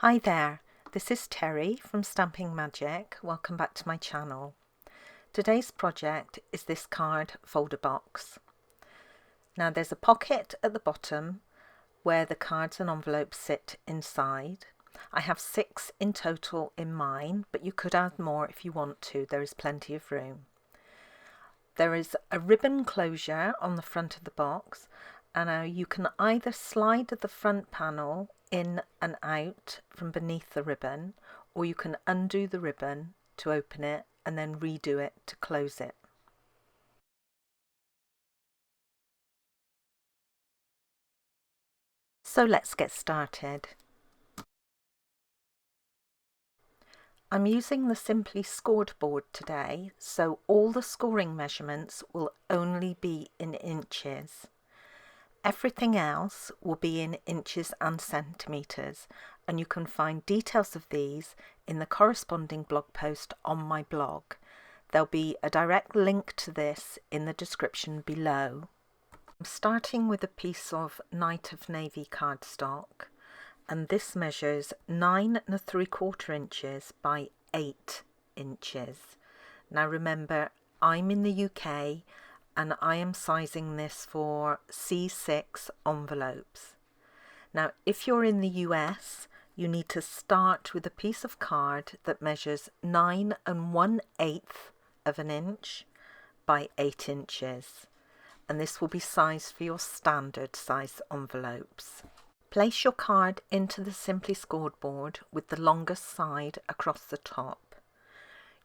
Hi there, this is Terry from Stamping Magic. Welcome back to my channel. Today's project is this card folder box. Now there's a pocket at the bottom where the cards and envelopes sit inside. I have 6 in total in mine, but you could add more if you want to. There is plenty of room. There is a ribbon closure on the front of the box, and you can either slide the front panel in and out from beneath the ribbon, or you can undo the ribbon to open it and then redo it to close it. So let's get started. I'm using the Simply Scored board today, so all the scoring measurements will only be in inches. Everything else will be in inches and centimetres, and you can find details of these in the corresponding blog post on my blog. There'll be a direct link to this in the description below. I'm starting with a piece of Night of Navy cardstock, and this measures 9 3/4 inches by 8 inches. Now remember, I'm in the UK and I am sizing this for C6 envelopes. Now if you're in the US, you need to start with a piece of card that measures 9 1/8 of an inch by 8 inches, and this will be sized for your standard size envelopes. Place your card into the Simply Scored board with the longest side across the top.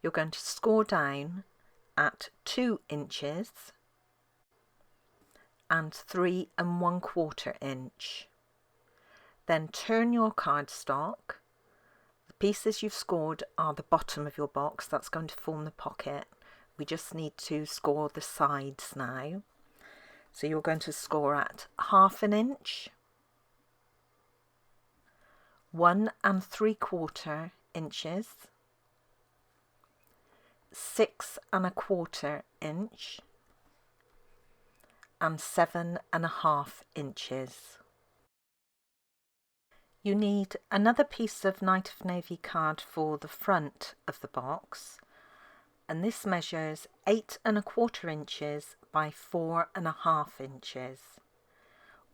You're going to score down at 2 inches and 3 1/4 inch. Then turn your cardstock. The pieces you've scored are the bottom of your box. That's going to form the pocket. We just need to score the sides now. So you're going to score at 1/2 inch, 1 3/4 inches, 6 1/4 inch, and 7 1/2 inches. You need another piece of Night of Navy card for the front of the box, and this measures 8 1/4 inches by 4 1/2 inches.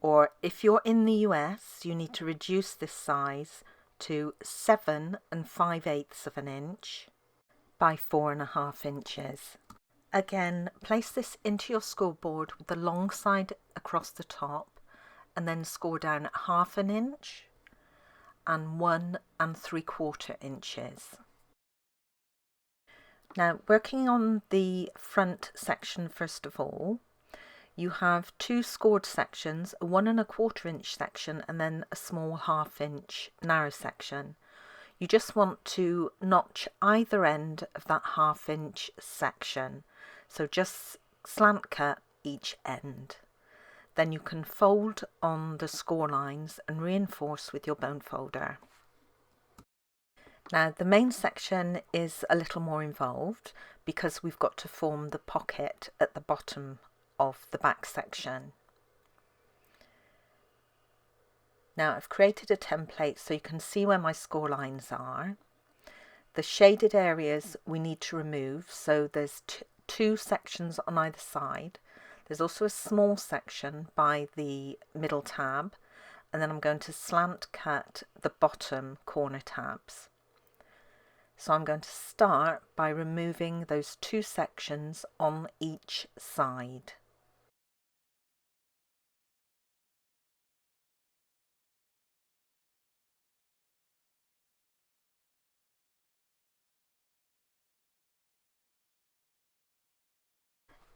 Or if you're in the US, you need to reduce this size to 7 5/8 of an inch by 4 1/2 inches. Again, place this into your scoreboard with the long side across the top, and then score down at 1/2 inch and 1 3/4 inches. Now, working on the front section first of all, you have 2 scored sections, a 1 1/4 inch section and then a small 1/2 inch narrow section. You just want to notch either end of that 1/2 inch section, so just slant cut each end. Then you can fold on the score lines and reinforce with your bone folder. Now the main section is a little more involved because we've got to form the pocket at the bottom of the back section. Now I've created a template so you can see where my score lines are. The shaded areas we need to remove, so there's 2 sections on either side. There's also a small section by the middle tab, and then I'm going to slant cut the bottom corner tabs. So I'm going to start by removing those 2 sections on each side.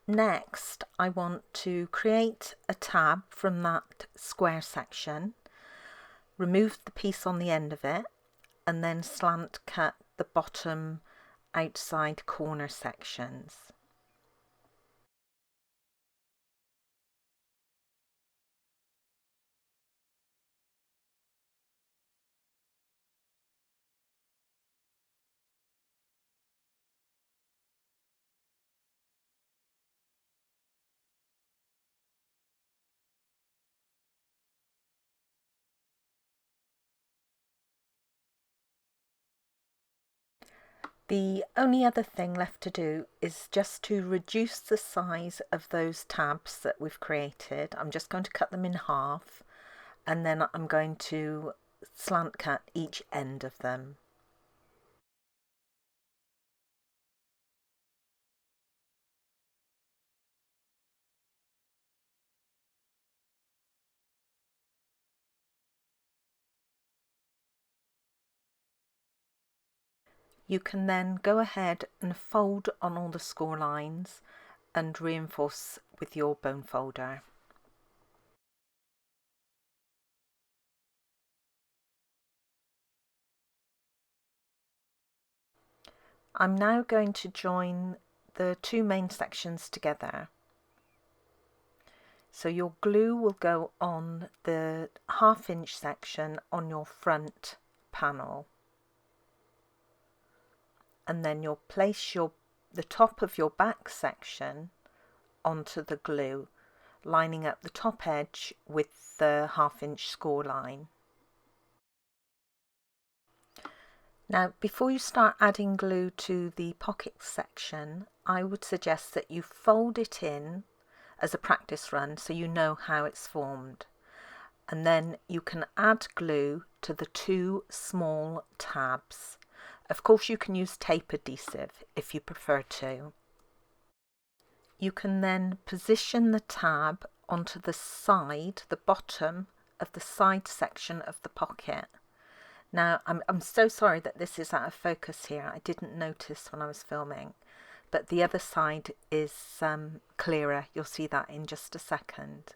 Next, I want to create a tab from that square section, remove the piece on the end of it, and then slant cut the bottom outside corner sections. The only other thing left to do is just to reduce the size of those tabs that we've created. I'm just going to cut them in half, and then I'm going to slant cut each end of them. You can then go ahead and fold on all the score lines and reinforce with your bone folder. I'm now going to join the two main sections together. So your glue will go on the 1/2 inch section on your front panel, and then you'll place the top of your back section onto the glue, lining up the top edge with the 1/2 inch score line. Now, before you start adding glue to the pocket section, I would suggest that you fold it in as a practice run so you know how it's formed. And then you can add glue to the two small tabs. Of course, you can use tape adhesive if you prefer to. You can then position the tab onto the side, the bottom of the side section of the pocket. Now, I'm so sorry that this is out of focus here. I didn't notice when I was filming, but the other side is clearer. You'll see that in just a second.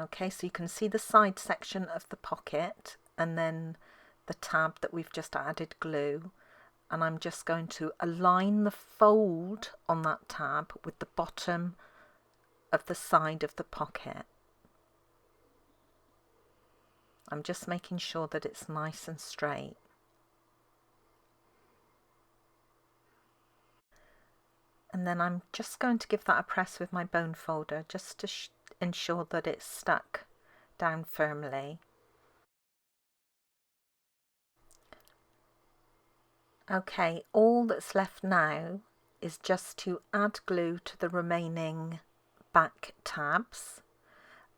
Okay, so you can see the side section of the pocket and then the tab that we've just added glue. And I'm just going to align the fold on that tab with the bottom of the side of the pocket. I'm just making sure that it's nice and straight. And then I'm just going to give that a press with my bone folder just to ensure that it's stuck down firmly. Okay, all that's left now is just to add glue to the remaining back tabs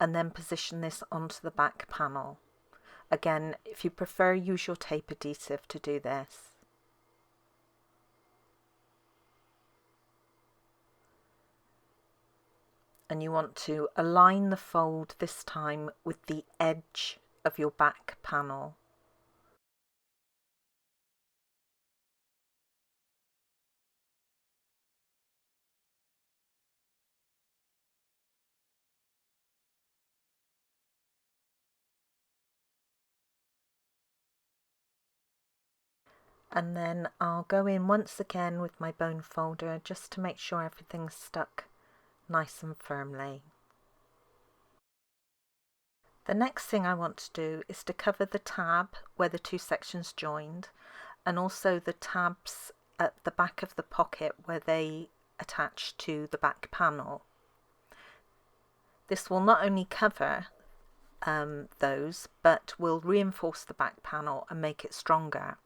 and then position this onto the back panel. Again, if you prefer, use your tape adhesive to do this. And you want to align the fold this time with the edge of your back panel. And then I'll go in once again with my bone folder just to make sure everything's stuck nice and firmly. The next thing I want to do is to cover the tab where the two sections joined, and also the tabs at the back of the pocket where they attach to the back panel. This will not only cover those, but will reinforce the back panel and make it stronger.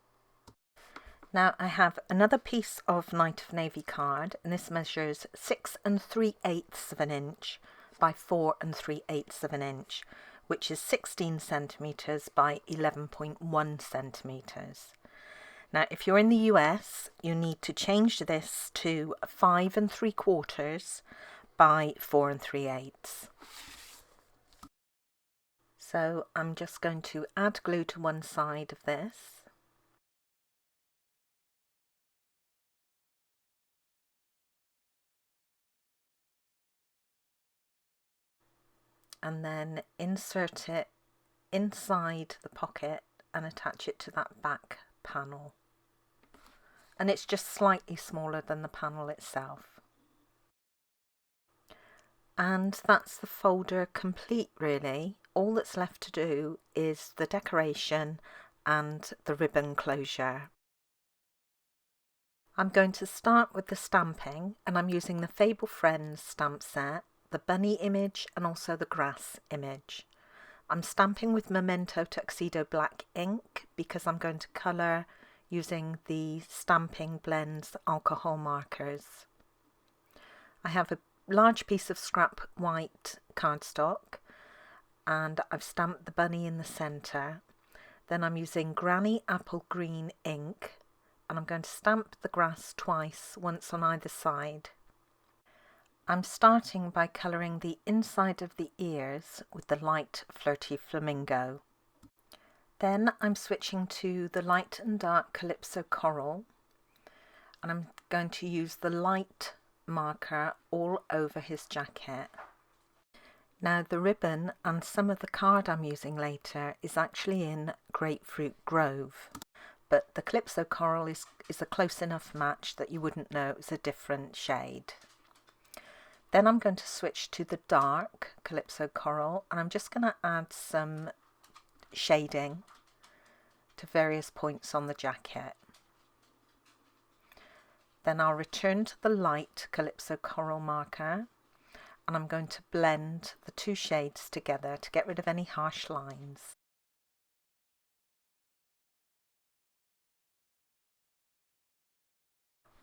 Now I have another piece of Night of Navy card, and this measures 6 3/8 of an inch by 4 3/8 of an inch, which is 16 centimeters by 11.1 centimeters. Now, if you're in the US, you need to change this to 5 3/4 by 4 3/8. So I'm just going to add glue to one side of this. And then insert it inside the pocket and attach it to that back panel. And it's just slightly smaller than the panel itself. And that's the folder complete, really. All that's left to do is the decoration and the ribbon closure. I'm going to start with the stamping, and I'm using the Fable Friends stamp set, the bunny image and also the grass image. I'm stamping with Memento Tuxedo Black ink because I'm going to colour using the Stamping Blends alcohol markers. I have a large piece of scrap white cardstock and I've stamped the bunny in the centre. Then I'm using Granny Apple Green ink and I'm going to stamp the grass twice, once on either side. I'm starting by colouring the inside of the ears with the light Flirty Flamingo. Then I'm switching to the light and dark Calypso Coral and I'm going to use the light marker all over his jacket. Now the ribbon and some of the card I'm using later is actually in Grapefruit Grove, but the Calypso Coral is a close enough match that you wouldn't know it was a different shade. Then I'm going to switch to the dark Calypso Coral and I'm just going to add some shading to various points on the jacket. Then I'll return to the light Calypso Coral marker and I'm going to blend the two shades together to get rid of any harsh lines.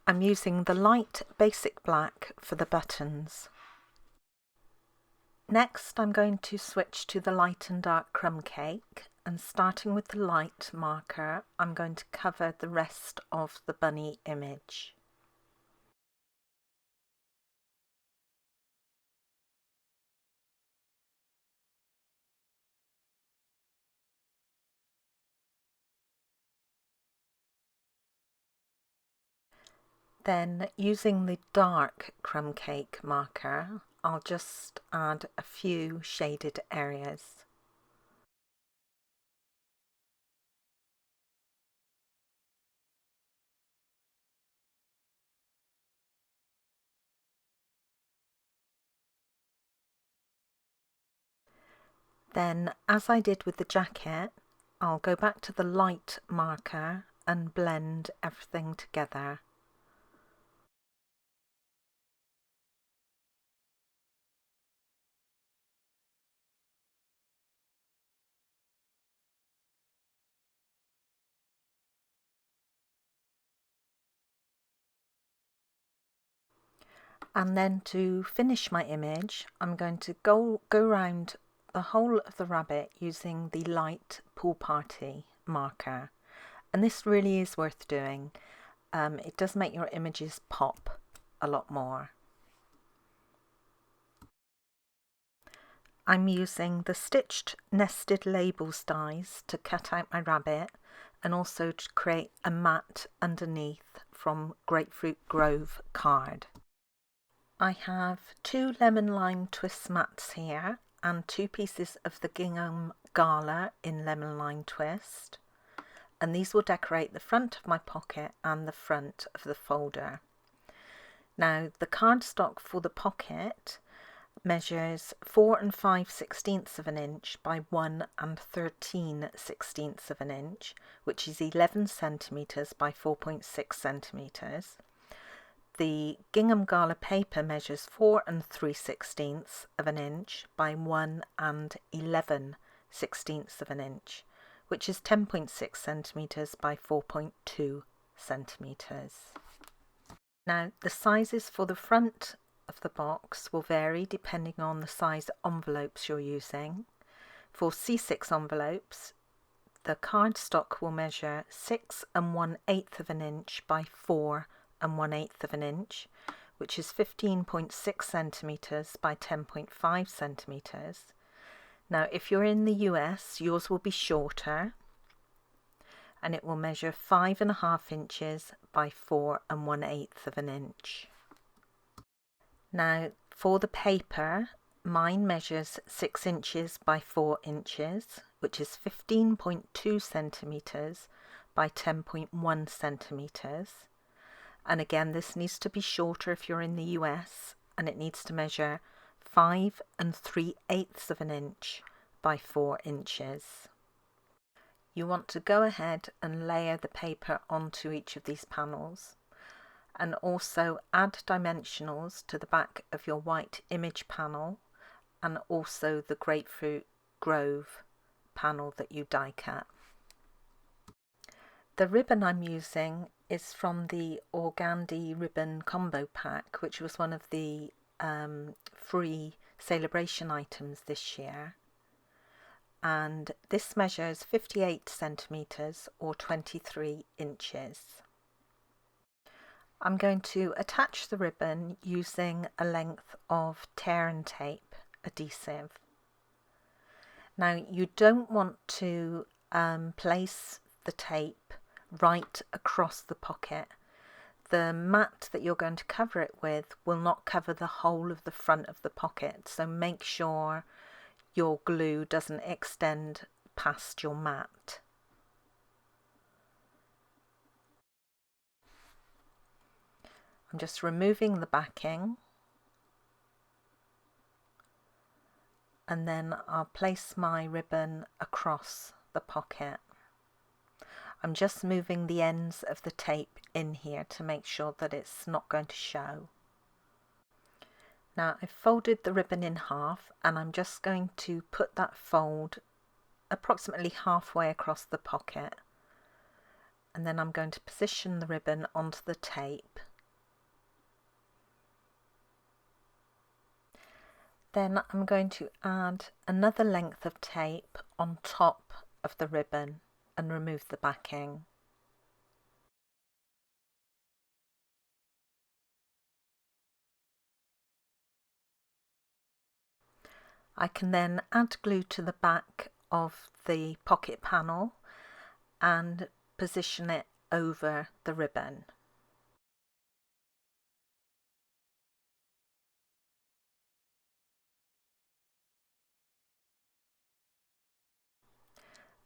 I'm using the light basic black for the buttons. Next I'm going to switch to the light and dark crumb cake, and starting with the light marker I'm going to cover the rest of the bunny image. Then using the dark crumb cake marker I'll just add a few shaded areas. Then, as I did with the jacket, I'll go back to the light marker and blend everything together. And then to finish my image, I'm going to go around the whole of the rabbit using the light Pool Party marker. And this really is worth doing. It does make your images pop a lot more. I'm using the stitched nested labels dies to cut out my rabbit and also to create a mat underneath from Grapefruit Grove card. I have 2 lemon lime twist mats here and 2 pieces of the gingham gala in lemon lime twist, and these will decorate the front of my pocket and the front of the folder. Now the cardstock for the pocket measures 4 5/16 of an inch by 1 13/16 of an inch, which is 11 centimeters by 4.6 centimeters. The gingham gala paper measures 4 3/16 of an inch by 1 11/16 of an inch, which is 10.6 centimeters by 4.2 centimeters. Now the sizes for the front of the box will vary depending on the size envelopes you're using. For C6 envelopes, the cardstock will measure 6 1/8 of an inch by 4 1/8 of an inch, which is 15.6 centimeters by 10.5 centimeters. Now if you're in the US, yours will be shorter and it will measure 5.5 inches by 4 1/8 of an inch. Now for the paper, mine measures 6 inches by 4 inches, which is 15.2 centimeters by 10.1 centimeters. And again, this needs to be shorter if you're in the US, and it needs to measure 5 3/8 of an inch by 4 inches. You want to go ahead and layer the paper onto each of these panels, and also add dimensionals to the back of your white image panel and also the Grapefruit Grove panel that you die cut. The ribbon I'm using is from the Organdy ribbon combo pack, which was one of the free celebration items this year. And this measures 58 centimetres or 23 inches. I'm going to attach the ribbon using a length of tear and tape adhesive. Now you don't want to place the tape right across the pocket. The mat that you're going to cover it with will not cover the whole of the front of the pocket, so make sure your glue doesn't extend past your mat. I'm just removing the backing, and then I'll place my ribbon across the pocket. I'm just moving the ends of the tape in here to make sure that it's not going to show. Now I've folded the ribbon in half, and I'm just going to put that fold approximately halfway across the pocket, and then I'm going to position the ribbon onto the tape. Then I'm going to add another length of tape on top of the ribbon and remove the backing. I can then add glue to the back of the pocket panel and position it over the ribbon.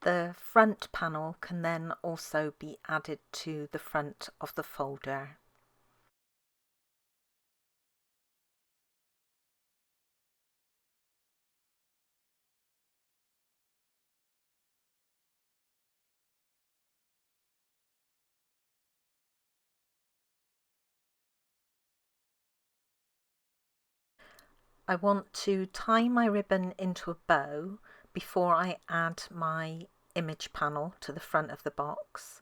The front panel can then also be added to the front of the folder. I want to tie my ribbon into a bow before I add my image panel to the front of the box.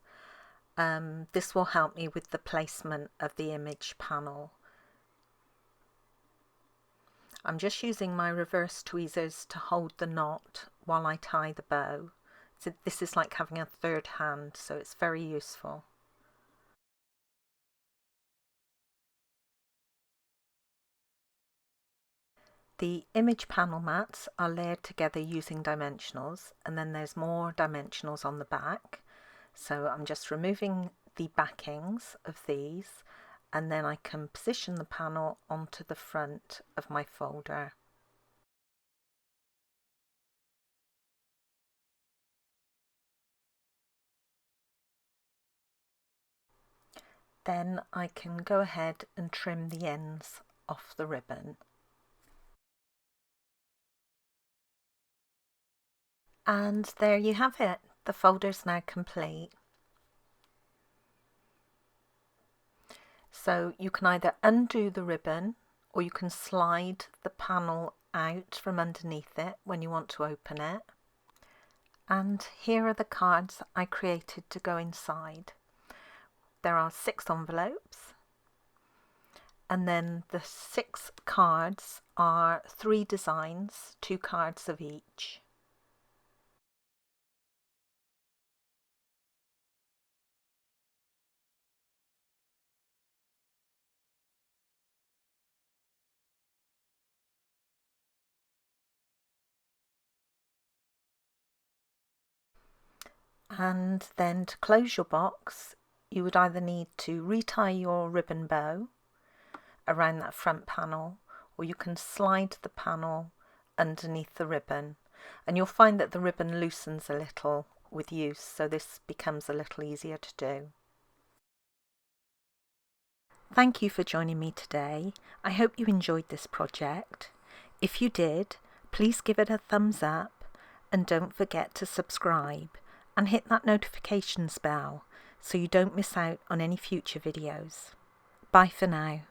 This will help me with the placement of the image panel. I'm just using my reverse tweezers to hold the knot while I tie the bow. So this is like having a third hand, so it's very useful. The image panel mats are layered together using dimensionals, and then there's more dimensionals on the back. So I'm just removing the backings of these, and then I can position the panel onto the front of my folder. Then I can go ahead and trim the ends off the ribbon. And there you have it. The folder's now complete. So you can either undo the ribbon, or you can slide the panel out from underneath it when you want to open it. And here are the cards I created to go inside. There are 6 envelopes, and then the 6 cards are 3 designs, 2 cards of each. And then to close your box, you would either need to retie your ribbon bow around that front panel, or you can slide the panel underneath the ribbon, and you'll find that the ribbon loosens a little with use, so this becomes a little easier to do. Thank you for joining me today. I hope you enjoyed this project. If you did, please give it a thumbs up, and don't forget to subscribe and hit that notifications bell so you don't miss out on any future videos. Bye for now.